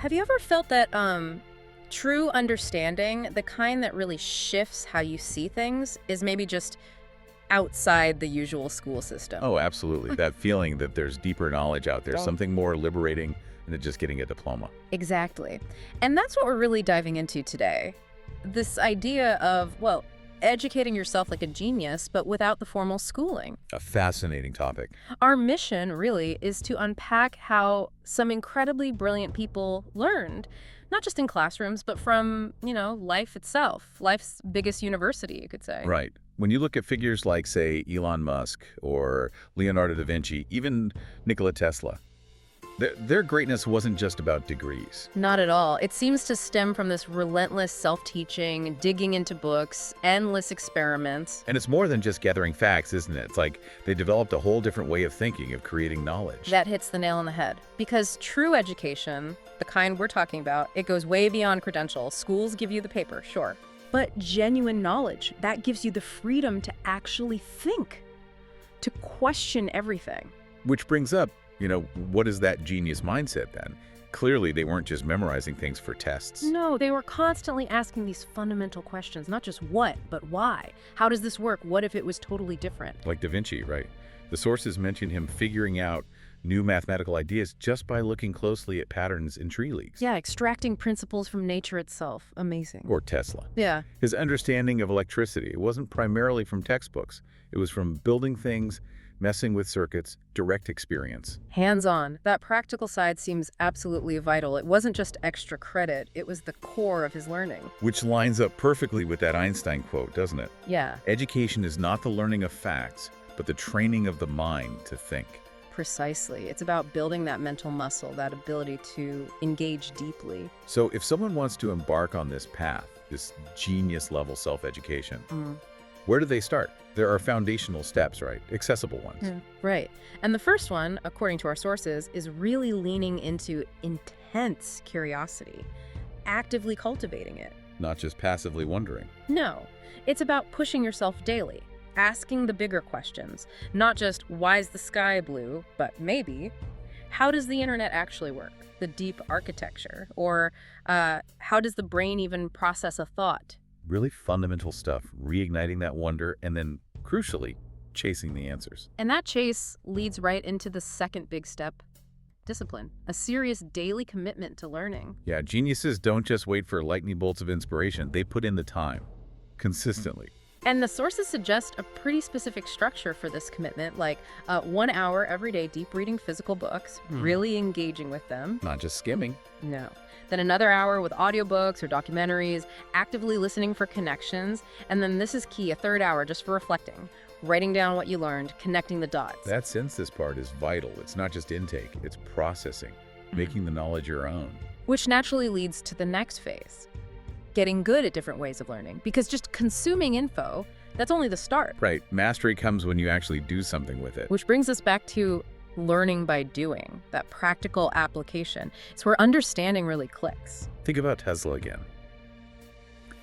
Have you ever felt that true understanding, the kind that really shifts how you see things, is maybe just outside the usual school system? Oh, absolutely. That feeling that there's deeper knowledge out there, Oh. something more liberating than just getting a diploma. Exactly. And that's what we're really diving into today. This idea of, well, educating yourself like a genius, but without the formal schooling. A fascinating topic. Our mission, really, is to unpack how some incredibly brilliant people learned, not just in classrooms, but from, life itself, life's biggest university, you could say. Right. When you look at figures like, say, Elon Musk or Leonardo da Vinci, even Nikola Tesla, their greatness wasn't just about degrees. Not at all. It seems to stem from this relentless self-teaching, digging into books, endless experiments. And it's more than just gathering facts, isn't it? It's like they developed a whole different way of thinking, of creating knowledge. That hits the nail on the head. Because true education, the kind we're talking about, it goes way beyond credentials. Schools give you the paper, sure. But genuine knowledge, that gives you the freedom to actually think, to question everything. Which brings up, what is that genius mindset then? Clearly, they weren't just memorizing things for tests. No, they were constantly asking these fundamental questions, not just what, but why. How does this work? What if it was totally different? Like Da Vinci, right? The sources mention him figuring out new mathematical ideas just by looking closely at patterns in tree leaves. Yeah, extracting principles from nature itself. Amazing. Or Tesla. Yeah. His understanding of electricity, it wasn't primarily from textbooks. It was from building things, messing with circuits, direct experience. Hands-on. That practical side seems absolutely vital. It wasn't just extra credit. It was the core of his learning. Which lines up perfectly with that Einstein quote, doesn't it? Yeah. Education is not the learning of facts, but the training of the mind to think. Precisely. It's about building that mental muscle, that ability to engage deeply. So if someone wants to embark on this path, this genius-level self-education, where do they start? There are foundational steps, right? Accessible ones. Right. And the first one, according to our sources, is really leaning into intense curiosity, actively cultivating it. Not just passively wondering. No, it's about pushing yourself daily, asking the bigger questions, not just why is the sky blue, but maybe how does the internet actually work? The deep architecture, or how does the brain even process a thought? Really fundamental stuff, reigniting that wonder, and then, crucially, chasing the answers. And that chase leads right into the second big step, discipline, a serious daily commitment to learning. Yeah, geniuses don't just wait for lightning bolts of inspiration. They put in the time, consistently. And the sources suggest a pretty specific structure for this commitment, like 1 hour every day deep reading physical books, really engaging with them. Not just skimming. No. Then another hour with audiobooks or documentaries, actively listening for connections. And then this is key, a third hour just for reflecting, writing down what you learned, connecting the dots. That synthesis part is vital. It's not just intake, it's processing, making the knowledge your own. Which naturally leads to the next phase, getting good at different ways of learning. Because just consuming info, that's only the start. Right. Mastery comes when you actually do something with it. Which brings us back to learning by doing, that practical application. It's where understanding really clicks. Think about Tesla again.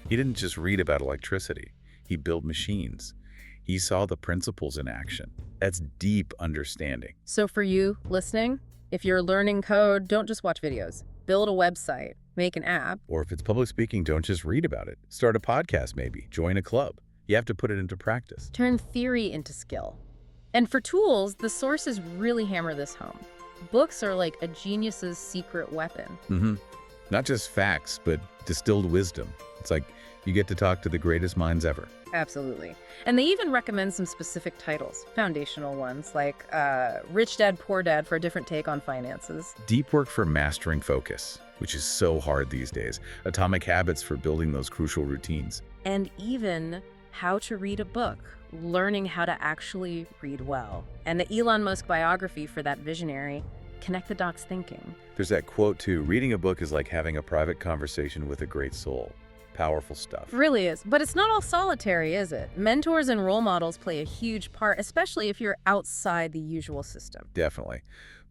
He didn't just read about electricity. He built machines. He saw the principles in action. That's deep understanding. So for you listening, if you're learning code, don't just watch videos. Build a website, make an app. Or if it's public speaking, don't just read about it. Start a podcast maybe. Join a club. You have to put it into practice. Turn theory into skill. And for tools, the sources really hammer this home. Books are like a genius's secret weapon. Not just facts, but distilled wisdom. It's like you get to talk to the greatest minds ever. Absolutely. And they even recommend some specific titles, foundational ones, like Rich Dad, Poor Dad for a different take on finances. Deep work for mastering focus, which is so hard these days. Atomic habits for building those crucial routines. And even how to read a book, learning how to actually read well. And the Elon Musk biography for that visionary, connect the dots thinking. There's that quote too, reading a book is like having a private conversation with a great soul. Powerful stuff. It really is. But it's not all solitary, is it? Mentors and role models play a huge part, especially if you're outside the usual system. Definitely.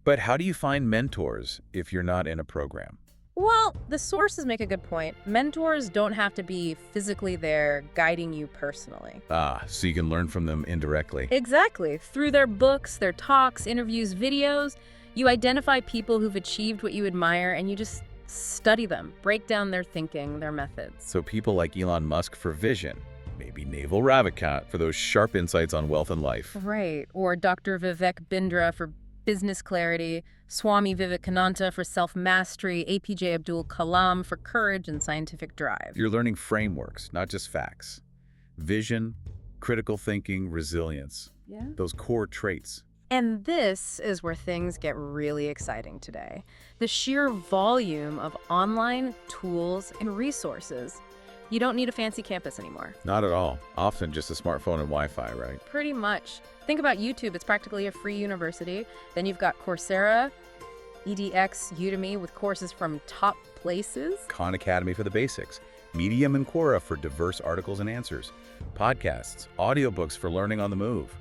But how do you find mentors if you're not in a program? Well, the sources make a good point. Mentors don't have to be physically there guiding you personally. So you can learn from them indirectly. Exactly. Through their books, their talks, interviews, videos, you identify people who've achieved what you admire and you just Study them, break down their thinking, their methods. So people like Elon Musk for vision, maybe Naval Ravikant for those sharp insights on wealth and life. Right, or Dr. Vivek Bindra for business clarity, Swami Vivekananda for self-mastery, APJ Abdul Kalam for courage and scientific drive. You're learning frameworks, not just facts. Vision, critical thinking, resilience. Yeah. Those core traits. And this is where things get really exciting today. The sheer volume of online tools and resources. You don't need a fancy campus anymore. Not at all. Often just a smartphone and Wi-Fi, right? Pretty much. Think about YouTube. It's practically a free university. Then you've got Coursera, edX, Udemy with courses from top places. Khan Academy for the basics. Medium and Quora for diverse articles and answers. Podcasts, audiobooks for learning on the move.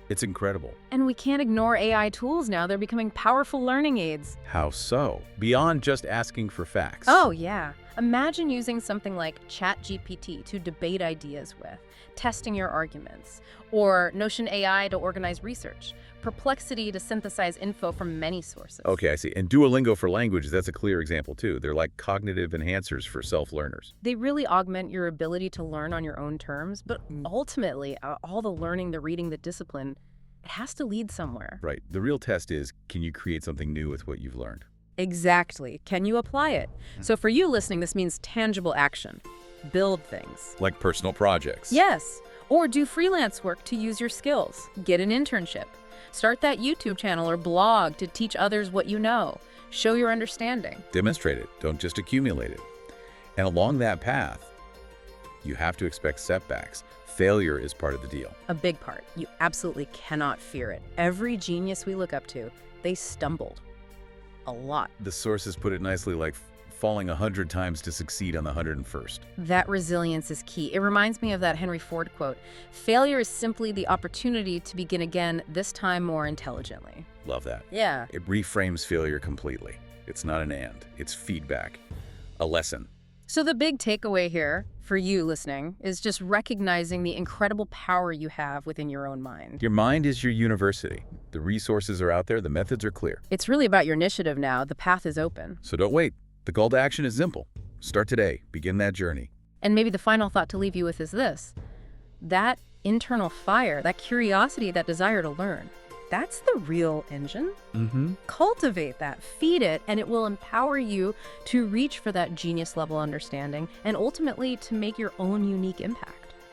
It's incredible. And we can't ignore AI tools now. They're becoming powerful learning aids. How so? Beyond just asking for facts. Oh, yeah. Imagine using something like ChatGPT to debate ideas with, testing your arguments, or Notion AI to organize research, Perplexity to synthesize info from many sources. Okay, I see. And Duolingo for languages, that's a clear example too. They're like cognitive enhancers for self-learners. They really augment your ability to learn on your own terms, but ultimately, all the learning, the reading, the discipline, it has to lead somewhere. Right. The real test is, can you create something new with what you've learned? Exactly. Can you apply it? So for you listening, this means tangible action. Build things. Like personal projects. Yes. Or do freelance work to use your skills. Get an internship. Start that YouTube channel or blog to teach others what you know. Show your understanding. Demonstrate it. Don't just accumulate it. And along that path, you have to expect setbacks. Failure is part of the deal. A big part. You absolutely cannot fear it. Every genius we look up to, they stumbled. A lot. The sources put it nicely, like falling 100 times to succeed on the 101st. That resilience is key. It reminds me of that Henry Ford quote, "Failure is simply the opportunity to begin again, this time more intelligently." Love that. Yeah. It reframes failure completely. It's not an and, it's feedback, a lesson. So the big takeaway here for you listening is just recognizing the incredible power you have within your own mind. Your mind is your university. The resources are out there, the methods are clear. It's really about your initiative now. The path is open. So don't wait. The call to action is simple. Start today. Begin that journey. And maybe the final thought to leave you with is this. That internal fire, that curiosity, that desire to learn, that's the real engine. Cultivate that, feed it, and it will empower you to reach for that genius level understanding and ultimately to make your own unique impact.